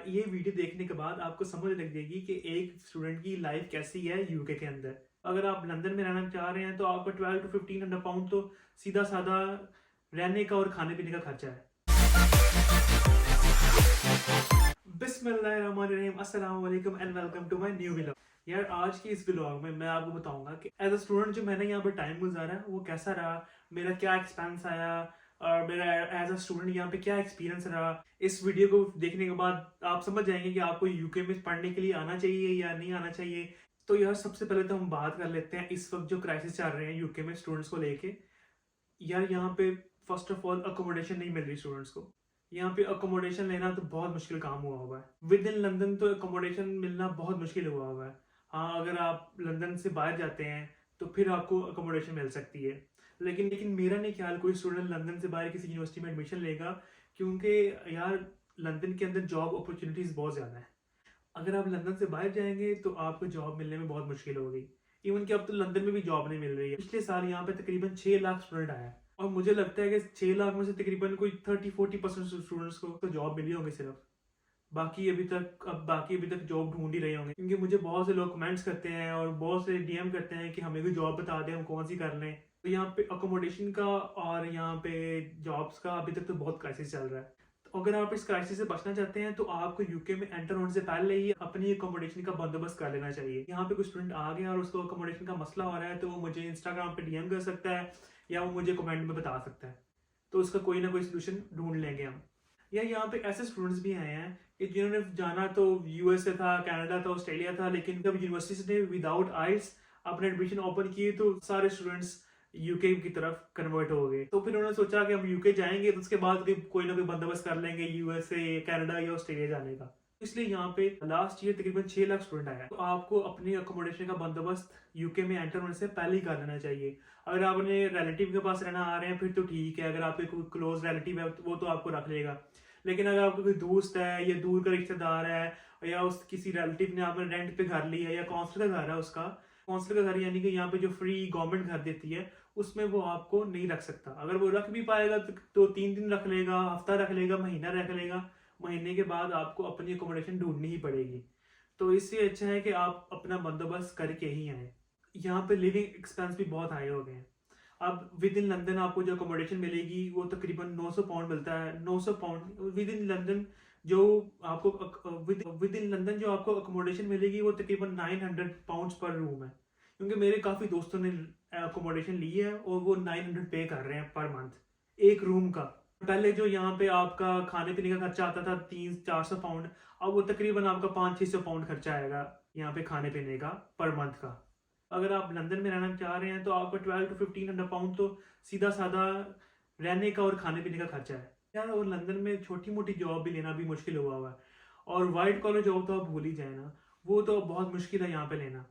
ये वीडियो देखने के बाद आपको समझ लग जाएगी कि एक स्टूडेंट की लाइफ कैसी है यूके के अंदर। अगर आप लंदन में रहना चाह रहे हैं तो आपका 12 to 1500 पाउंड तो सीधा साधा रहने का और खाने पीने का खर्चा है। बिस्मिल्लाहिर्रहमानिर्रहीम, अस्सलाम वालेकुम and welcome to my new vlog. यार आज की इस व्लॉग में मैं आपको बताऊंगा कि एज अ स्टूडेंट जो मैंने यहाँ पर टाइम गुजारा वो कैसा रहा, मेरा क्या एक्सपेंस आया और मेरा एज अ स्टूडेंट यहाँ पे क्या एक्सपीरियंस रहा। इस वीडियो को देखने के बाद आप समझ जाएंगे कि आपको यूके में पढ़ने के लिए आना चाहिए या नहीं आना चाहिए। तो यार सबसे पहले तो हम बात कर लेते हैं इस वक्त जो क्राइसिस चल रहे हैं यूके में स्टूडेंट्स को लेके। यार यहाँ पे फर्स्ट ऑफ ऑल अकोमोडेशन नहीं मिल रही स्टूडेंट्स को। यहाँ पे अकोमोडेशन लेना तो बहुत मुश्किल काम हुआ हुआ है। विद इन लंदन तो अकोमोडेशन मिलना बहुत मुश्किल हुआ हुआ है। हाँ, अगर आप लंदन से बाहर जाते हैं तो फिर आपको अकोमोडेशन मिल सकती है। लेकिन लेकिन मेरा नहीं ख्याल कोई स्टूडेंट लंदन से बाहर किसी यूनिवर्सिटी में एडमिशन लेगा, क्योंकि यार लंदन के अंदर जॉब अपॉर्चुनिटीज़ बहुत ज़्यादा है। अगर आप लंदन से बाहर जाएंगे तो आपको जॉब मिलने में बहुत मुश्किल होगी। इवन कि अब तो लंदन में भी जॉब नहीं मिल रही है। पिछले साल यहाँ पे तकरीबन 6 लाख स्टूडेंट आया है और मुझे लगता है कि 6 लाख में से तकरीबन कोई 30-40% स्टूडेंट्स को तो जॉब मिली होंगे सिर्फ। बाकी अभी तक जॉब ढूंढ ही रहे होंगे, क्योंकि मुझे बहुत से लोग कमेंट्स करते हैं और बहुत से डीएम करते हैं कि हमें भी जॉब बता दें, हम कौन सी कर लें। तो यहाँ पे अकोमोडेशन का और यहाँ पे जॉब्स का अभी तक तो बहुत क्राइसिस चल रहा है। तो अगर आप इस क्राइसिस से बचना चाहते हैं तो आपको यूके में एंटर होने से पहले ही अपनी अकोमोडेशन का बंदोबस्त कर लेना चाहिए। यहाँ पे कोई स्टूडेंट आ गया और उसको अकोमोडेशन का मसला हो रहा है तो वो मुझे इंस्टाग्राम पे डीएम कर सकता है या वो मुझे कमेंट में बता सकता है, तो उसका कोई ना कोई सोल्यूशन ढूंढ लेंगे हम। या यहाँ पे ऐसे स्टूडेंट्स भी आए हैं कि जिन्होंने जाना तो यूएसए था, कनाडा था, ऑस्ट्रेलिया था, लेकिन जब यूनिवर्सिटी ने विदाउट आइल्स अपने एडमिशन ओपन किए तो सारे स्टूडेंट्स यूके की तरफ कन्वर्ट हो गए। तो फिर उन्होंने सोचा कि हम यूके जाएंगे तो उसके बाद कोई ना कोई बंदोबस्त कर लेंगे यूएसए, कनाडा या ऑस्ट्रेलिया जाने का। इसलिए यहाँ पे लास्ट ईयर तकरीबन 6 लाख स्टूडेंट आया। तो आपको अपनी अकोमोडेशन का बंदोबस्त यूके में एंटर होने से पहले ही कर लेना चाहिए। अगर आप अपने रिलेटिव के पास रहना आ रहे हैं फिर तो ठीक है, अगर आपके कोई क्लोज रिलेटिव है वो तो आपको रख लेगा। लेकिन अगर आपका कोई दोस्त है या दूर का रिश्तेदार है या उस किसी रिलेटिव ने आपने रेंट पे घर लिया या काउंसलर का घर है उसका, काउंसलर का घर यानी कि यहाँ पे जो फ्री गवर्नमेंट घर देती है उसमें वो आपको नहीं रख सकता। अगर वो रख भी पाएगा तो 3 दिन रख लेगा, हफ्ता रख लेगा, महीना रख लेगा। महीने के बाद आपको अपनी अकोमोडेशन ढूंढनी ही पड़ेगी। तो इससे अच्छा है कि आप अपना बंदोबस्त करके ही आए। यहाँ पे लिविंग एक्सपेंस भी बहुत हाई हो गए हैं। अब विद इन लंदन आपको जो अकोमोडेशन मिलेगी वो तकरीबन 900 पाउंड मिलता है। 900 पाउंड विद इन लंदन जो विद इन लंदन जो आपको अकोमोडेशन मिलेगी वो तकरीबन 900 पाउंड्स पर रूम है। क्योंकि मेरे काफ़ी दोस्तों ने अकोमोडेशन ली है और वो 900 पे कर रहे हैं पर मंथ एक रूम का। पहले जो यहाँ पे आपका खाने पीने का खर्चा आता था 300-400 पाउंड, अब वो तकरीबन आपका 500-600 पाउंड खर्चा आएगा यहाँ पे खाने पीने का पर मंथ का। अगर आप लंदन में रहना चाह रहे हैं तो आपका 12 to 1500 पाउंड तो सीधा साधा रहने का और खाने पीने का खर्चा है यार। और लंदन में छोटी मोटी जॉब भी लेना भी मुश्किल हुआ है। और वाइट कॉलर जॉब तो आप भूल ही जाए ना, वो तो बहुत मुश्किल है यहाँ पे लेना।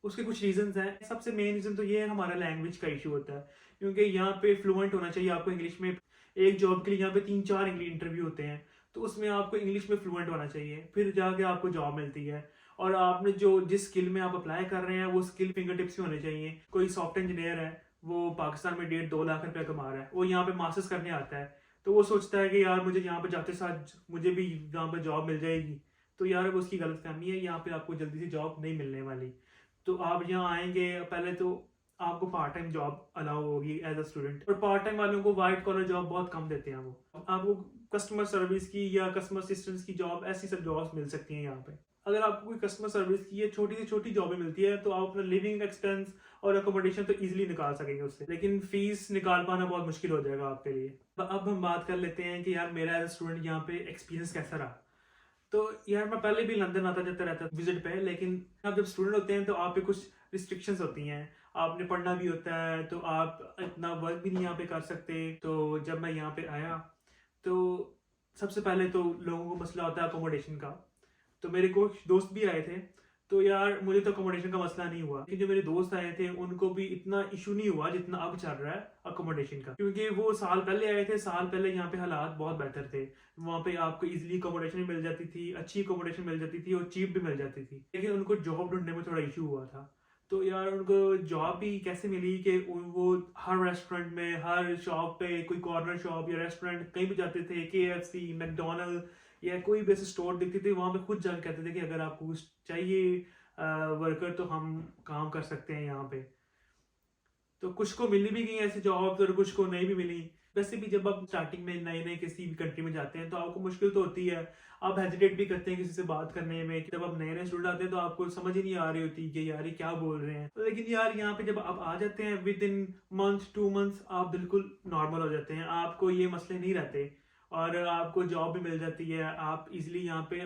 उसके कुछ रीजंस हैं। सबसे मेन रीजन तो ये है हमारा लैंग्वेज का इशू होता है, क्योंकि यहाँ पे फ्लुएंट होना चाहिए आपको इंग्लिश में। एक जॉब के लिए यहाँ पे 3-4 इंग्लिश इंटरव्यू होते हैं, तो उसमें आपको इंग्लिश में फ्लुएंट होना चाहिए, फिर जाके आपको जॉब मिलती है। और आपने जो जिस स्किल में आप अप्लाई कर रहे हैं वो स्किल फिंगर टिप्स भी होने चाहिए। कोई सॉफ्टवेयर इंजीनियर है, वो पाकिस्तान में 1.5-2 लाख रुपया कमा रहा है, वो यहाँ पे मास्टर्स करने आता है, तो वो सोचता है कि यार मुझे यहाँ पे जाते साथ मुझे भी यहाँ पे जॉब मिल जाएगी। तो यार अब उसकी गलतफहमी है, यहाँ पे आपको जल्दी से जॉब नहीं मिलने वाली। तो आप यहाँ आएंगे पहले तो आपको पार्ट टाइम जॉब अलाउ होगी एज अ स्टूडेंट, और पार्ट टाइम वालों को वाइट कॉलर जॉब बहुत कम देते हैं। वो आपको कस्टमर सर्विस की या कस्टमर असिस्टेंस की जॉब, ऐसी सब जॉब्स मिल सकती हैं यहाँ पे। अगर आपको कोई कस्टमर सर्विस की या छोटी से छोटी जॉबें मिलती है तो आप अपना लिविंग एक्सपेंस और अकोमोडेशन तो इजीली निकाल सकेंगे उससे, लेकिन फीस निकाल पाना बहुत मुश्किल हो जाएगा आपके लिए। अब हम बात कर लेते हैं कि यार मेरा एज अ स्टूडेंट यहाँ पे एक्सपीरियंस कैसा रहा। तो यार मैं पहले भी लंदन आता जाता रहता विजिट पे, लेकिन आप जब स्टूडेंट होते हैं तो आप पे कुछ रिस्ट्रिक्शंस होती हैं। आपने पढ़ना भी होता है तो आप इतना वर्क भी नहीं यहाँ पे कर सकते। तो जब मैं यहाँ पे आया तो सबसे पहले तो लोगों को मसला होता है अकोमोडेशन का। तो मेरे कुछ दोस्त भी आए थे, तो यार मुझे तो अकोमोडेशन का मसला नहीं हुआ, लेकिन जो मेरे दोस्त आए थे उनको भी इतना इशू नहीं हुआ जितना अब चल रहा है अकोमोडेशन का। क्योंकि वो साल पहले आए थे, साल पहले यहाँ पे हालात बहुत बेहतर थे। वहाँ पे आपको इजीली अकोमोडेशन मिल जाती थी, अच्छी अकोमोडेशन मिल जाती थी और चीप भी मिल जाती थी। लेकिन उनको जॉब ढूंढने में थोड़ा इशू हुआ था। तो यार उनको जॉब भी कैसे मिली कि वो हर रेस्टोरेंट में, हर शॉप पे, कोई कॉर्नर शॉप या रेस्टोरेंट कहीं भी जाते थे, KFC, मैकडोनल्ड या कोई भी ऐसे स्टोर दिखती थी, वहाँ पे खुद जाकर कहते थे कि अगर आपको कुछ चाहिए वर्कर तो हम काम कर सकते हैं यहाँ पे। तो कुछ को मिली भी गई ऐसी जॉब्स और कुछ को नहीं भी मिली। वैसे भी जब आप स्टार्टिंग में नए नए किसी भी कंट्री में जाते हैं तो आपको मुश्किल तो होती है, आप हेजिटेट भी करते हैं किसी से बात करने में। कि जब आप नए नए स्टूडेंट आते हैं तो आपको समझ ही नहीं आ रही होती कि यार ये क्या बोल रहे हैं, लेकिन यार यहाँ पे जब आप आ जाते हैं विद इन मंथ 2 मंथ्स आप बिल्कुल नॉर्मल हो जाते हैं, आपको ये मसले नहीं रहते और आपको जॉब भी मिल जाती है। आप इजिली यहाँ पे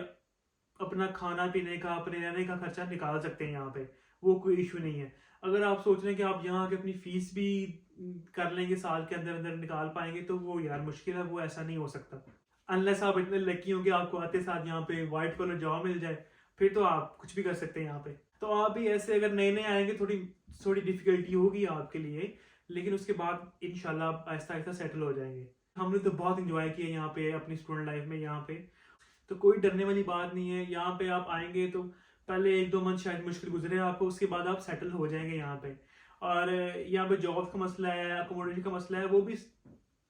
अपना खाना पीने का, अपने रहने का खर्चा निकाल सकते हैं यहाँ पे, वो कोई इशू नहीं है। अगर आप सोच रहे हैं कि आप यहाँ आके अपनी फीस भी कर लेंगे, साल के अंदर अंदर निकाल पाएंगे, तो वो यार मुश्किल है, वो ऐसा नहीं हो सकता। अनलेस आप इतने लकी होंगे आपको आते साथ यहाँ पे वाइट कॉलर जॉब मिल जाए, फिर तो आप कुछ भी कर सकते हैं यहाँ पे। तो आप भी ऐसे अगर नए नए आएंगे थोड़ी थोड़ी डिफिकल्टी होगी आपके लिए, लेकिन उसके बाद इंशाल्लाह आप आहिस्ता आहिस्ता सेटल हो जाएंगे। हमने तो बहुत इंजॉय किया यहाँ पे अपनी स्टूडेंट लाइफ में यहाँ पे, तो कोई डरने वाली बात नहीं है। यहाँ पे आप आएंगे तो पहले 1-2 मंथ शायद मुश्किल गुजरे आपको, उसके बाद आप सेटल हो जाएंगे यहाँ पे। और यहाँ पे जॉब का मसला है, अकोमोडेशन का मसला है, वो भी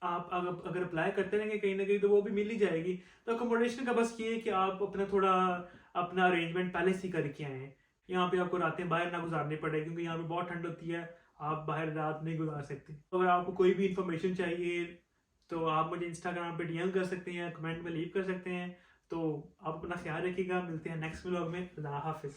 आप अगर अप्लाई करते रहेंगे कहीं ना कहीं तो वो भी मिल ही जाएगी। तो अकोमोडेशन का बस ये है कि आप अपना थोड़ा अपना अरेंजमेंट पहले से ही करके आए हैं। यहाँ पे आपको रातें बाहर ना गुजारनी पड़े, क्योंकि यहाँ पे बहुत ठंड होती है, आप बाहर रात नहीं गुजार सकते। तो अगर आपको कोई भी इंफॉर्मेशन चाहिए तो आप मुझे इंस्टाग्राम पे डीएम कर सकते हैं, कमेंट में लीव कर सकते हैं। तो आप अपना ख्याल रखिएगा, मिलते हैं नेक्स्ट व्लॉग में। अल्लाह हाफिज़।